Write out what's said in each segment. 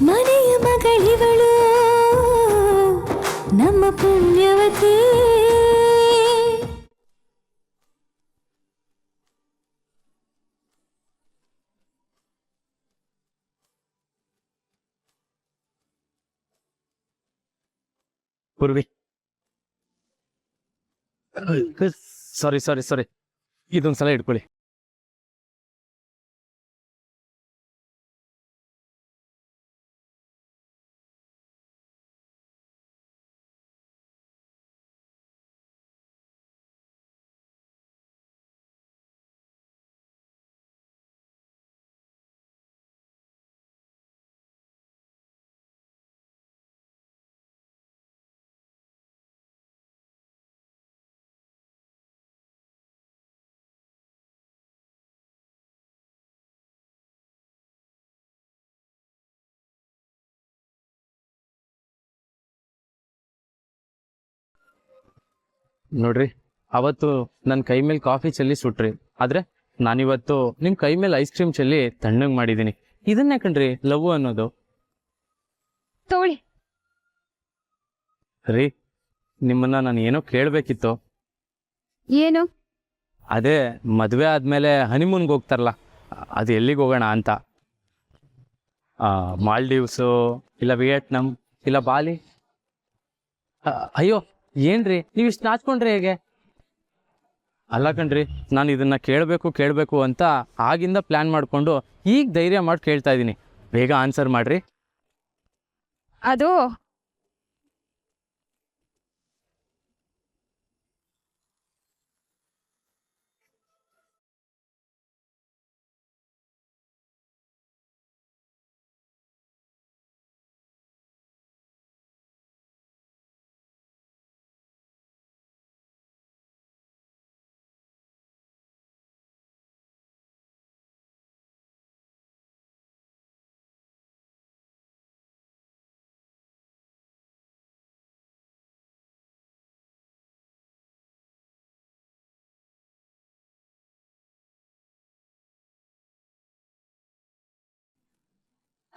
ಮನೆಯ ಮಗಳಿವಳು ನಮ್ಮ ಪುಣ್ಯವತಿ. ಪೂರ್ವಿ, ಸಾರಿ ಸಾರಿ ಸಾರಿ, ಇದೊಂದ್ಸಲ ಇಟ್ಕೊಳ್ಳಿ. ನೋಡ್ರಿ, ಅವತ್ತು ನನ್ನ ಕೈ ಮೇಲೆ ಕಾಫಿ ಚೆಲ್ಲಿ ಸುಟ್ರಿ, ಆದ್ರೆ ನಾನಿವತ್ತು ನಿಮ್ ಕೈ ಮೇಲೆ ಐಸ್ ಕ್ರೀಮ್ ಚೆಲ್ಲಿ ತಣ್ಣಗ್ ಮಾಡಿದೀನಿ. ಇದನ್ನೇ ಕಣ್ರಿ ಲವ್ ಅನ್ನೋದು. ತಗೊಳ್ಳಿ. ರೀ, ನಿಮ್ಮನ್ನ ನಾನು ಏನೋ ಕೇಳ್ಬೇಕಿತ್ತು. ಏನು? ಅದೇ ಮದ್ವೆ ಆದ್ಮೇಲೆ ಹನಿಮೂನ್ಗೆ ಹೋಗ್ತಾರಲ್ಲ, ಅದು ಎಲ್ಲಿಗೆ ಹೋಗೋಣ ಅಂತ. ಮಾಲ್ಡೀವ್ಸು, ಇಲ್ಲ ವಿಯೆಟ್ನಾಂ, ಇಲ್ಲ ಬಾಲಿ. ಅಯ್ಯೋ ಏನ್ರಿ ನೀವು ಇಷ್ಟು ನಾಚ್ಕೊಂಡ್ರೆ ಹೇಗೆ? ಅಲ್ಲ ಕಣ್ರಿ, ನಾನು ಇದನ್ನ ಕೇಳಬೇಕು ಅಂತ ಆಗಿಂದ ಪ್ಲಾನ್ ಮಾಡಿಕೊಂಡು ಈಗ ಧೈರ್ಯ ಮಾಡಿ ಕೇಳ್ತಾ ಇದ್ದೀನಿ. ಬೇಗ ಆನ್ಸರ್ ಮಾಡ್ರಿ. ಅದು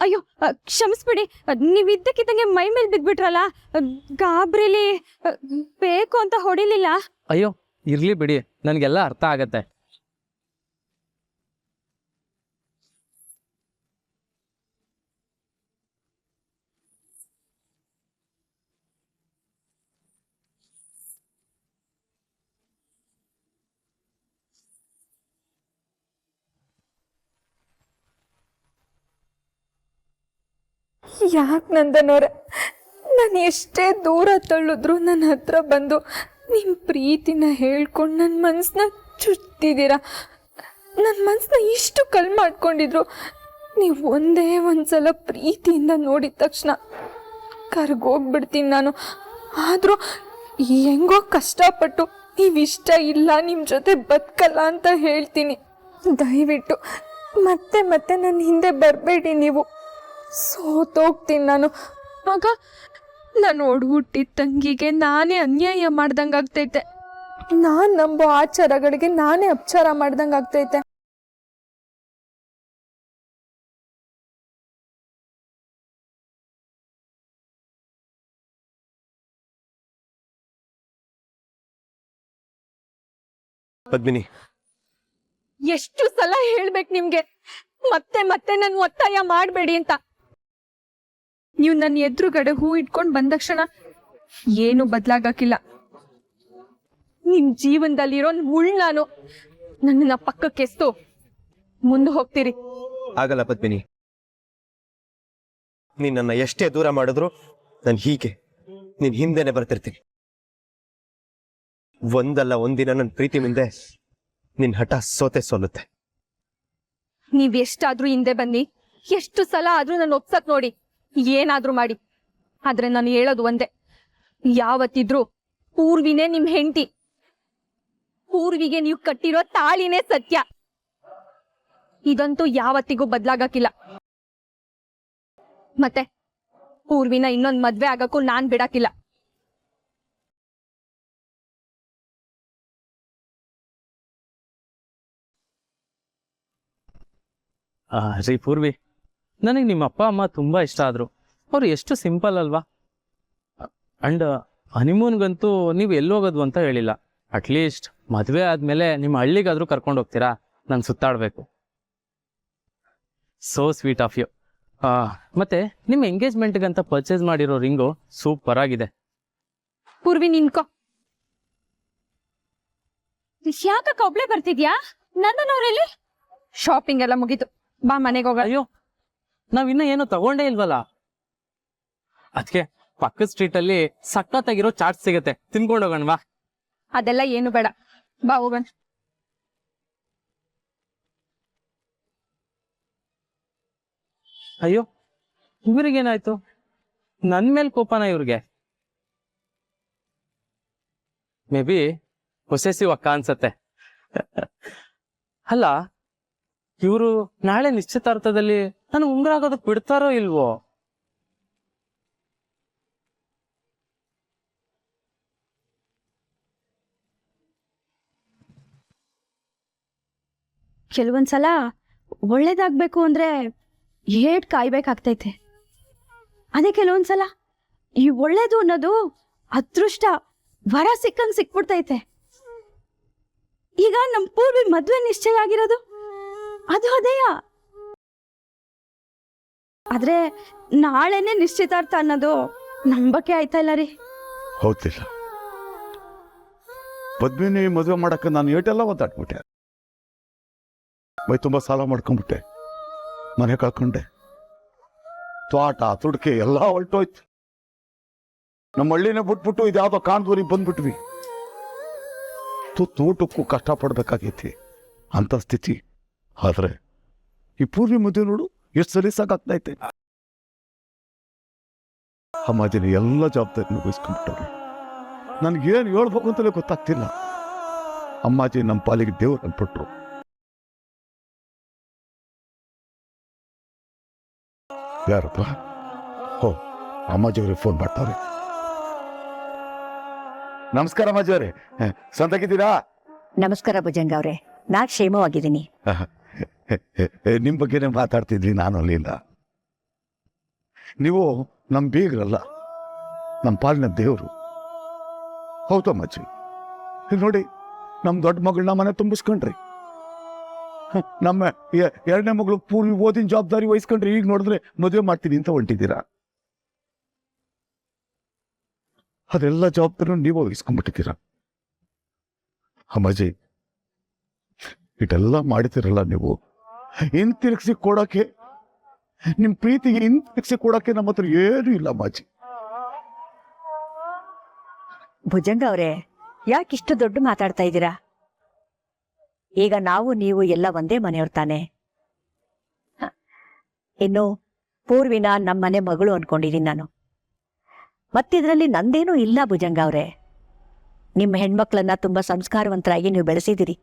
ಅಯ್ಯೋ ಕ್ಷಮಿಸ್ಬಿಡಿ, ನೀವ್ ಇದ್ದಕ್ಕಿದ್ದಂಗೆ ಮೈ ಮೇಲೆ ಬಿದ್ಬಿಟ್ರಲ್ಲ, ಗಾಬ್ರಿಲಿ ಬೇಕು ಅಂತ ಹೊಡಿಲಿಲ್ಲ. ಅಯ್ಯೋ ಇರ್ಲಿ ಬಿಡಿ, ನನಗೆಲ್ಲ ಅರ್ಥ ಆಗತ್ತೆ. ಯಾಕೆ ನಂದನವ್ರೆ, ನಾನು ಎಷ್ಟೇ ದೂರ ತಳ್ಳಿದ್ರು ನನ್ನ ಹತ್ರ ಬಂದು ನಿಮ್ಮ ಪ್ರೀತಿನ ಹೇಳ್ಕೊಂಡು ನನ್ನ ಮನಸ್ಸನ್ನ ಚುಚ್ತಿದ್ದೀರಾ. ನನ್ನ ಮನಸ್ಸನ್ನ ಇಷ್ಟು ಕಲ್ ಮಾಡ್ಕೊಂಡಿದ್ರು ನೀವು ಒಂದೇ ಒಂದ್ಸಲ ಪ್ರೀತಿಯಿಂದ ನೋಡಿದ ತಕ್ಷಣ ಕರ್ಗೋಗ್ಬಿಡ್ತೀನಿ ನಾನು. ಆದರೂ ಹೆಂಗೋ ಕಷ್ಟಪಟ್ಟು ನೀವಿಷ್ಟ ಇಲ್ಲ, ನಿಮ್ಮ ಜೊತೆ ಬದುಕಲ್ಲ ಅಂತ ಹೇಳ್ತೀನಿ. ದಯವಿಟ್ಟು ಮತ್ತೆ ಮತ್ತೆ ನನ್ನ ಹಿಂದೆ ಬರಬೇಡಿ. ನೀವು ಸೋತೋಗ್ತೀನಿ ನಾನು. ಆಗ ನಾನು ಹುಟ್ಟಿದ ತಂಗಿಗೆ ನಾನೇ ಅನ್ಯಾಯ ಮಾಡ್ದಂಗೆ ಆಗ್ತೈತೆ. ನಾನು ನಂಬೋ ಆಚಾರಗಳಿಗೆ ನಾನೇ ಅಪಚಾರ ಮಾಡ್ದಂಗೆ ಆಗ್ತೈತೆ. ಪದ್ಮಿನಿ, ಎಷ್ಟು ಸಲ ಹೇಳ್ಬೇಕು ನಿಮ್ಗೆ, ಮತ್ತೆ ಮತ್ತೆ ನನ್ ಒತ್ತಾಯ ಮಾಡ್ಬೇಡಿ ಅಂತ. ನೀವು ನನ್ನ ಎದುರುಗಡೆ ಹೂ ಇಟ್ಕೊಂಡ್ ಬಂದ ಕ್ಷಣ ಏನು ಬದ್ಲಾಗಕ್ಕಿಲ್ಲ. ನಿಮ್ ಜೀವನದಲ್ಲಿರೋ ಮುಳ್ ನಾನು. ನನ್ನ ಪಕ್ಕಕ್ಕೆಸ್ತು ಮುಂದೆ ಹೋಗ್ತೀರಿ. ಆಗಲ್ಲ ಪದ್ಮಿನಿ, ನೀನ್ ನನ್ನ ಎಷ್ಟೇ ದೂರ ಮಾಡಿದ್ರು ನಾನು ಹೀಗೆ ನಿನ್ ಹಿಂದೆನೆ ಬರ್ತಿರ್ತೀನಿ. ಒಂದಲ್ಲ ಒಂದಿನ ನನ್ನ ಪ್ರೀತಿ ಮುಂದೆ ನಿನ್ ಹಠ ಸೋತೆ ಸೋಲುತ್ತೆ. ನೀವ್ ಎಷ್ಟಾದ್ರೂ ಹಿಂದೆ ಬನ್ನಿ, ಎಷ್ಟು ಸಲ ಆದ್ರೂ ನಾನು ಒಪ್ಸಕ್ ನೋಡಿ, ಏನಾದ್ರೂ ಮಾಡಿ. ಆದ್ರೆ ನಾನು ಹೇಳೋದು ಒಂದೇ, ಯಾವತ್ತಿದ್ರು ಪೂರ್ವಿನೇ ನಿಮ್ ಹೆಂಡತಿ. ಪೂರ್ವಿಗೆ ನೀವು ಕಟ್ಟಿರೋ ತಾಳಿನೇ ಸತ್ಯ. ಇದಂತೂ ಯಾವತ್ತಿಗೂ ಬದ್ಲಾಗಕ್ಕಿಲ್ಲ. ಮತ್ತೆ ಪೂರ್ವಿನ ಇನ್ನೊಂದ್ ಮದ್ವೆ ಆಗಕ್ಕೂ ನಾನ್ ಬಿಡಕ್ಕಿಲ್ಲ. ರೀ ಪೂರ್ವಿ, ನನಗೆ ನಿಮ್ಮ ಅಪ್ಪ ಅಮ್ಮ ತುಂಬ ಇಷ್ಟ ಆದರು. ಅವರು ಎಷ್ಟು ಸಿಂಪಲ್ ಅಲ್ವಾ. ಆ್ಯಂಡ್ ಹನಿಮೂನ್ಗಂತೂ ನೀವು ಎಲ್ಲೋಗೋದು ಅಂತ ಹೇಳಿಲ್ಲ. ಅಟ್ಲೀಸ್ಟ್ ಮದುವೆ ಆದಮೇಲೆ ನಿಮ್ಮ ಹಳ್ಳಿಗಾದರೂ ಕರ್ಕೊಂಡು ಹೋಗ್ತೀರಾ, ನಾನು ಸುತ್ತಾಡಬೇಕು. So sweet of you. ಮತ್ತು ನಿಮ್ಮ ಎಂಗೇಜ್ಮೆಂಟ್ಗಂತ ಪರ್ಚೇಸ್ ಮಾಡಿರೋ ರಿಂಗು ಸೂಪರ್ ಆಗಿದೆ. ಪೂರ್ವಿ ನಿನ್ಕೋ. ಯಾಕಕ್ಕ ಒಬ್ಳೆ ಬರ್ತಿದ್ಯಾ? ನಂದನವ್ರಲ್ಲಿ ಶಾಪಿಂಗ್ ಎಲ್ಲ ಮುಗೀತು, ಬಾ ಮನೆಗೆ ಹೋಗ. ಅಯ್ಯೋ, ನಾವಿನ್ನ ಏನು ತಗೊಂಡೇ ಇಲ್ವಲ್ಲ. ಅದಕ್ಕೆ ಪಕ್ಕದ ಸ್ಟ್ರೀಟಲ್ಲಿ ಸಖತ್ತಾಗಿರೋ ಚಾಟ್ ಸಿಗುತ್ತೆ, ತಿನ್ಕೊಂಡು ಹೋಗೋಣವಾ? ಅದೆಲ್ಲ ಏನು ಬೇಡ, ಬಾ ಹೋಗೋಣ. ಅಯ್ಯೋ, ಇವ್ರಿಗೇನಾಯ್ತು? ನನ್ನ ಮೇಲೆ ಕೋಪನ ಇವ್ರಿಗೆ? ಮೇ ಬಿ ಪೊಸೆಸಿವ್ ಅಕ್ಕ ಅನ್ಸತ್ತೆ. ಅಲ್ಲ, ಇವರು ನಾಳೆ ನಿಶ್ಚಿತಾರ್ಥದಲ್ಲಿ ನಾನು ಉಂಗುರ ಆಗೋದಕ್ಕೆ ಬಿಡ್ತಾರೋ ಇಲ್ವೋ? ಕೆಲವೊಂದ್ಸಲ ಒಳ್ಳೇದಾಗ್ಬೇಕು ಅಂದ್ರೆ ಏಟ್ ಕಾಯ್ಬೇಕಾಗ್ತೈತೆ. ಅದೇ ಕೆಲವೊಂದ್ಸಲ ಈ ಒಳ್ಳೇದು ಅನ್ನೋದು ಅದೃಷ್ಟ ವರ ಸಿಕ್ಕಂಗ್ ಸಿಕ್ಬಿಡ್ತೈತೆ. ಈಗ ನಮ್ ಪೂರ್ವಿ ಮದ್ವೆ ನಿಶ್ಚಯ ಆಗಿರೋದು ಅದು ಅದೇಯ. ಆದ್ರೆ ನಾಳೆನೆ ನಿಶ್ಚಿತಾರ್ಥ ಅನ್ನೋದು ನಂಬಕ್ಕೆ ಆಯ್ತಾ ಇಲ್ಲ ರೀ. ಹೌದಿಲ್ಲ, ಪದ್ಮಿನಿ ಮದುವೆ ಮಾಡಕ್ಕೆ ನಾನು ಏಟೆಲ್ಲ ಒದ್ದಾಡ್ಬಿಟ್ಟೆ. ಮೈ ತುಂಬ ಸಾಲ ಮಾಡ್ಕೊಂಡ್ಬಿಟ್ಟೆ, ಮನೆ ಕಳ್ಕೊಂಡೆ, ತ್ವಾಟ ತುಡ್ಕೆ ಎಲ್ಲ ಹೊಲ್ಟೋಯ್ತು. ನಮ್ಮ ಹಳ್ಳಿನೇ ಬಿಟ್ಬಿಟ್ಟು ಇದ್ಯಾವುದೋ ಕಾಣ್ದೂರಿಗೆ ಬಂದ್ಬಿಟ್ವಿ. ಊಟಕ್ಕೂ ಕಷ್ಟಪಡ್ಬೇಕಾಗೈತಿ ಅಂತ ಸ್ಥಿತಿ. ಆದ್ರೆ ಈ ಪೂರ್ವಿ ಮದುವೆ ನೋಡು ಎಷ್ಟು ಸಲೀಸಾಗ್ತೈತೆ. ಅಮ್ಮಾಜಿನ ಎಲ್ಲ ಜವಾಬ್ದಾರಿನ ವಹಿಸ್ಕೊಂಡ್ಬಿಟ್ಟವ್ರಿ. ನನ್ಗೇನು ಹೇಳ್ಬೇಕು ಅಂತಲೇ ಗೊತ್ತಾಗ್ತಿಲ್ಲ. ಅಮ್ಮಾಜಿ ನಮ್ಮ ಪಾಲಿಗೆ ದೇವ್ರು ಅಂದ್ಬಿಟ್ರು. ಯಾರಪ್ಪ? ಹೋ, ಅಮ್ಮಾಜಿಯವ್ರಿಗೆ ಫೋನ್ ಮಾಡ್ತಾರೆ. ನಮಸ್ಕಾರ ಅಮ್ಮಾಜಿಯವರೇ, ಸಂತಾಗಿದ್ದೀರಾ? ನಮಸ್ಕಾರ ಭುಜಂಗ ಅವ್ರೆ, ನಾ ಕ್ಷೇಮವಾಗಿದ್ದೀನಿ. ನಿಮ್ಮ ಬಗ್ಗೆನೇ ಮಾತಾಡ್ತಿದ್ವಿ, ನಾನು ಅಲ್ಲಿಲ್ಲ. ನೀವು ನಮ್ಮ ಬೀಗ್ರಲ್ಲ, ನಮ್ಮ ಪಾಲಿನ ದೇವರು. ಹೌದಮ್ಮಾಜಿ, ಈಗ ನೋಡಿ, ನಮ್ಮ ದೊಡ್ಡ ಮಗಳನ್ನ ಮನೆ ತುಂಬಿಸ್ಕೊಂಡ್ರಿ. ನಮ್ಮ ಎರಡನೇ ಮಗಳು ಪೂರ್ವಿ ಓದಿನ ಜವಾಬ್ದಾರಿ ವಹಿಸ್ಕೊಂಡ್ರಿ. ಈಗ ನೋಡಿದ್ರೆ ಮದುವೆ ಮಾಡ್ತೀನಿ ಅಂತ ಹೊಂಟಿದ್ದೀರಾ. ಅದೆಲ್ಲ ಜವಾಬ್ದಾರಿ ನೀವು ವಹಿಸ್ಕೊಂಡ್ಬಿಟ್ಟಿದ್ದೀರಾ. ಅಮ್ಮಾಜಿ, ಇಟೆಲ್ಲ ಮಾಡ್ತಿರಲ್ಲ ನೀವು, ಹಿಂತಿರುಗಿಸಿ ಕೊಡೋಕೆ, ನಿಮ್ಮ ಪ್ರೀತಿಗೆ ಹಿಂತಿರುಗಿಸಿ ಕೊಡೋಕೆ ನಮ್ಮ ಹತ್ರ ಏನೂ ಇಲ್ಲ ಅಮ್ಮಾಜಿ. ಭುಜಂಗ ಅವ್ರೆ, ಯಾಕಿಷ್ಟು ದೊಡ್ಡ ಮಾತಾಡ್ತಾ ಇದ್ದೀರಾ? ಈಗ ನಾವು ನೀವು ಎಲ್ಲ ಒಂದೇ ಮನೆಯವ್ರ ತಾನೆ. ಇನ್ನು ಪೂರ್ವಿನ ನಮ್ಮನೆ ಮಗಳು ಅನ್ಕೊಂಡಿದ್ದೀನಿ ನಾನು. ಮತ್ತಿದ್ರಲ್ಲಿ ನಂದೇನೂ ಇಲ್ಲ ಭುಜಂಗ ಅವ್ರೆ. ನಿಮ್ಮ ಹೆಣ್ಮಕ್ಳನ್ನ ತುಂಬಾ ಸಂಸ್ಕಾರವಂತರಾಗಿ ನೀವು ಬೆಳೆಸಿದಿರಿ.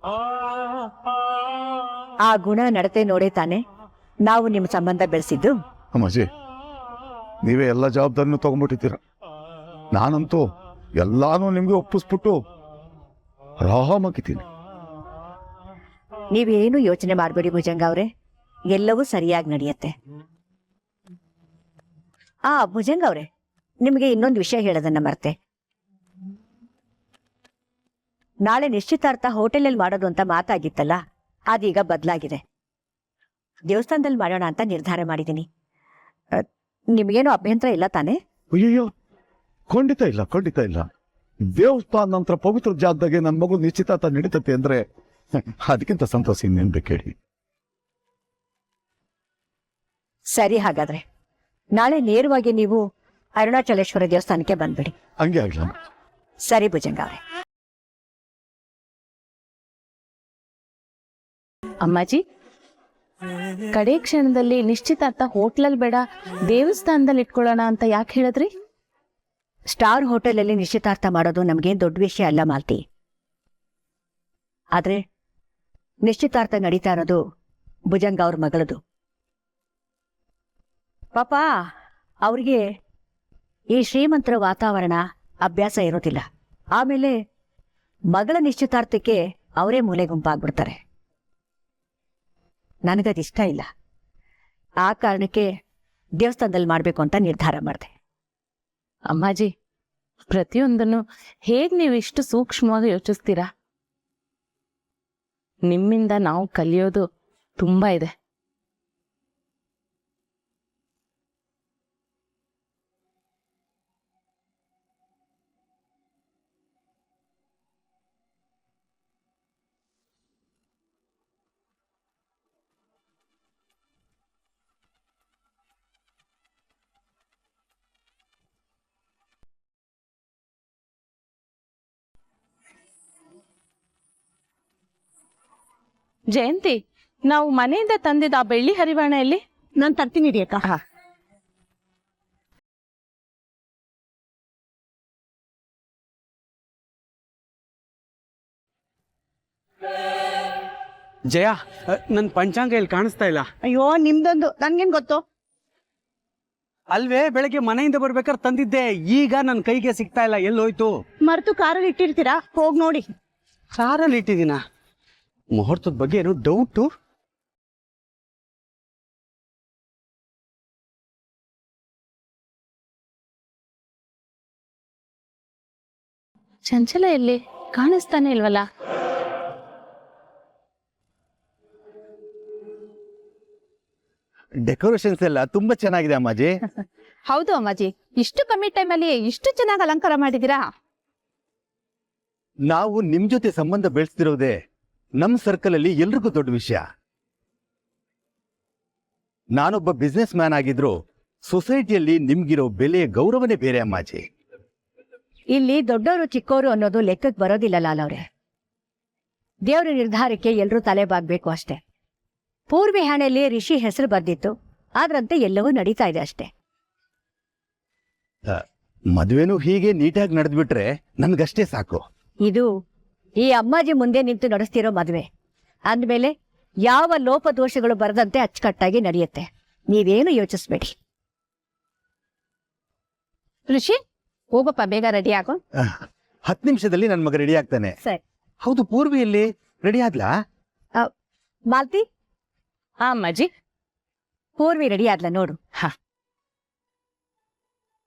ಆ ಗುಣ ನಡತೆ ನೋಡೇ ತಾನೆ ನಾವು ನಿಮ್ಮ ಸಂಬಂಧ ಬೆಳೆಸಿದ್ದು. ಅಮ್ಮಾಜಿ, ನೀವೇ ಎಲ್ಲ ಜವಾಬ್ದಾರಿನೂ ತಗೊಂಡ್ಬಿಟ್ಟಿದ್ದೀರ. ನಾನಂತೂ ಎಲ್ಲಾನು ನಿಮ್ಗೆ ಒಪ್ಪಿಸ್ಬಿಟ್ಟು ಆರಾಮಾಗಿದ್ದೀನಿ. ನೀವೇನು ಯೋಚನೆ ಮಾಡಬೇಡಿ ಭುಜಂಗ ಅವ್ರೆ, ಎಲ್ಲವೂ ಸರಿಯಾಗಿ ನಡೆಯುತ್ತೆ. ಭುಜಂಗ ಅವ್ರೆ, ನಿಮಗೆ ಇನ್ನೊಂದು ವಿಷಯ ಹೇಳೋದನ್ನ ಮರ್ತೆ. ನಾಳೆ ನಿಶ್ಚಿತಾರ್ಥ ಹೋಟೆಲಲ್ಲಿ ಮಾಡೋದು ಅಂತ ಮಾತಾಗಿತ್ತಲ್ಲ, ಅದೀಗ ಬದಲಾಗಿದೆ. ದೇವಸ್ಥಾನದಲ್ಲಿ ಮಾಡೋಣ ಅಂತ ನಿರ್ಧಾರ ಮಾಡಿದ್ದೀನಿ. ನಿಮಗೇನು ಅಭ್ಯಂತರ ಇಲ್ಲ ತಾನೇ? ಅಯ್ಯಯ್ಯೋ, ಖಂಡಿತ ಇಲ್ಲ, ಖಂಡಿತ ಇಲ್ಲ. ದೇವಸ್ಥಾನ ನಂತರ ಪವಿತ್ರ ಜಾಗದಾಗೆ ನನ್ನ ಮಗು ನಿಶ್ಚಿತಾರ್ಥ ನಡೀತತೆ ಅಂದ್ರೆ ಅದಕ್ಕಿಂತ ಸಂತೋಷ ಇನ್ನೇನ್ ಬೇಕು ಹೇಳಿ. ಸರಿ, ಹಾಗಾದ್ರೆ ನಾಳೆ ನೇರವಾಗಿ ನೀವು ಅರುಣಾಚಲೇಶ್ವರ ದೇವಸ್ಥಾನಕ್ಕೆ ಬಂದ್ಬಿಡಿ. ಹಂಗೆ ಆಗ್ಲ. ಸರಿ ಭುಜಂಗ ಅವರೇ. ಅಮ್ಮಾಜಿ, ಕಡೆ ಕ್ಷಣದಲ್ಲಿ ನಿಶ್ಚಿತಾರ್ಥ ಹೋಟ್ಲಲ್ಲಿ ಬೇಡ ದೇವಸ್ಥಾನದಲ್ಲಿ ಇಟ್ಕೊಳ್ಳೋಣ ಅಂತ ಯಾಕೆ ಹೇಳಿದ್ರಿ? ಸ್ಟಾರ್ ಹೋಟೆಲಲ್ಲಿ ನಿಶ್ಚಿತಾರ್ಥ ಮಾಡೋದು ನಮ್ಗೇನ್ ದೊಡ್ಡ ವಿಷಯ ಅಲ್ಲ ಮಾಲ್ತಿ. ಆದ್ರೆ ನಿಶ್ಚಿತಾರ್ಥ ನಡೀತಾ ಇರೋದು ಭುಜಂಗ ಅವ್ರ ಮಗಳದು. ಪಾಪ ಅವ್ರಿಗೆ ಈ ಶ್ರೀಮಂತರ ವಾತಾವರಣ ಅಭ್ಯಾಸ ಇರೋದಿಲ್ಲ. ಆಮೇಲೆ ಮಗಳ ನಿಶ್ಚಿತಾರ್ಥಕ್ಕೆ ಅವರೇ ಮೂಲೆ ಗುಂಪಾಗ್ಬಿಡ್ತಾರೆ. ನನಗದಿಷ್ಟ ಇಲ್ಲ. ಆ ಕಾರಣಕ್ಕೆ ದೇವಸ್ಥಾನದಲ್ಲಿ ಮಾಡಬೇಕು ಅಂತ ನಿರ್ಧಾರ ಮಾಡಿದೆ. ಅಮ್ಮಾಜಿ, ಪ್ರತಿಯೊಂದನ್ನು ಹೇಗ್ ನೀವು ಇಷ್ಟು ಸೂಕ್ಷ್ಮವಾಗಿ ಯೋಚಿಸ್ತೀರಾ? ನಿಮ್ಮಿಂದ ನಾವು ಕಲಿಯೋದು ತುಂಬಾ ಇದೆ. ಜಯಂತಿ, ನಾವು ಮನೆಯಿಂದ ತಂದಿದ್ದ ಆ ಬೆಳ್ಳಿ ಹರಿವಾಣ ಎಲ್ಲಿ? ನಾನು ತರ್ತೀನಿ ರೀ ಅಕ್ಕ. ಜಯ, ನನ್ನ ಪಂಚಾಂಗ ಇಲ್ಲಿ ಕಾಣಿಸ್ತಾ ಇಲ್ಲ. ಅಯ್ಯೋ, ನಿಮ್ದೊಂದು ನನ್ಗೇನ್ ಗೊತ್ತು? ಅಲ್ವೇ, ಬೆಳಗ್ಗೆ ಮನೆಯಿಂದ ಬರ್ಬೇಕಾದ್ರೆ ತಂದಿದ್ದೆ, ಈಗ ನನ್ನ ಕೈಗೆ ಸಿಗ್ತಾ ಇಲ್ಲ. ಎಲ್ಲೋಯ್ತು? ಮರ್ತು ಕಾರಲ್ಲಿ ಇಟ್ಟಿರ್ತೀರಾ, ಹೋಗ್ ನೋಡಿ. ಕಾರಲ್ಲಿ ಇಟ್ಟಿದ್ದೀನ? ಮುಹೂರ್ತದ ಬಗ್ಗೆ ಏನೋ ಡೌಟು. ಚಂಚಲ ಎಲ್ಲಿ? ಕಾಣಿಸ್ತಾನೆ ಇಲ್ವಲ್ಲ. ಡೆಕೋರೇಷನ್ಸ್ ಎಲ್ಲ ತುಂಬಾ ಚೆನ್ನಾಗಿದೆ ಅಮ್ಮಾಜಿ. ಹೌದು ಅಮ್ಮಾಜಿ, ಇಷ್ಟು ಕಮ್ಮಿ ಟೈಮಲ್ಲಿ ಇಷ್ಟು ಚೆನ್ನಾಗಿ ಅಲಂಕಾರ ಮಾಡಿದೀರಾ. ನಾವು ನಿಮ್ ಜೊತೆ ಸಂಬಂಧ ಬೆಳೆಸ್ತಿರೋದೇ ನಮ್ ಸರ್ಕಲ್ ಅಲ್ಲಿ ಎಲ್ರಿಗೂ ದೊಡ್ಡ ವಿಷಯ. ನಾನೊಬ್ಬ ಬಿಸ್ನೆಸ್ ಮ್ಯಾನ್ ಆಗಿದ್ರು ಸೊಸೈಟಿಯಲ್ಲಿ ನಿಮ್ಗಿರೋ ಬೆಲೆ ಗೌರವನೇ ಬೇರೆ ಅಮ್ಮಾಜಿ. ಇಲ್ಲಿ ದೊಡ್ಡವರು ಚಿಕ್ಕವರು ಅನ್ನೋದು ಲೆಕ್ಕಕ್ಕೆ ಬರೋದಿಲ್ಲ ಲಾಲವ್ರೆ. ದೇವ್ರ ನಿರ್ಧಾರಕ್ಕೆ ಎಲ್ರೂ ತಲೆ ಬಾಗ್ಬೇಕು ಅಷ್ಟೇ. ಪೂರ್ವಿ ಹಣೆಯಲ್ಲಿ ರಿಷಿ ಹೆಸರು ಬರ್ದಿತ್ತು, ಆದ್ರಂತೆ ಎಲ್ಲವೂ ನಡೀತಾ ಇದೆ ಅಷ್ಟೇ. ಮದುವೆನೂ ಹೀಗೆ ನೀಟಾಗಿ ನಡೆದ್ಬಿಟ್ರೆ ನನ್ಗಷ್ಟೇ ಸಾಕು. ಇದು ಈ ಅಮ್ಮಾಜಿ ಮುಂದೆ ನಿಂತು ನಡೆಸ್ತಿರೋ ಮದುವೆ ಅಂದ್ಮೇಲೆ ಯಾವ ಲೋಪದೋಷಗಳು ಬರದಂತೆ ಅಚ್ಚುಕಟ್ಟಾಗಿ ನಡೆಯುತ್ತೆ. ನೀವೇನು ಯೋಚಿಸ್ಬೇಡಿ. ಋಷಿ, ಹೋಗಪ್ಪ, ಬೇಗ ರೆಡಿ ಆಗೋ. 10 ನಿಮಿಷದಲ್ಲಿ ನನ್ನ ಮಗ ರೆಡಿ ಆಗ್ತಾನೆ. ಸರಿ. ಹೌದು, ಪೂರ್ವಿಯಲ್ಲಿ ರೆಡಿ ಆದ್ಲಾ? ಮಾಲ್ತಿ, ಹಾ ಅಮ್ಮಾಜಿ. ಪೂರ್ವಿ ರೆಡಿ ಆದ್ಲ ನೋಡು. ಹಾ.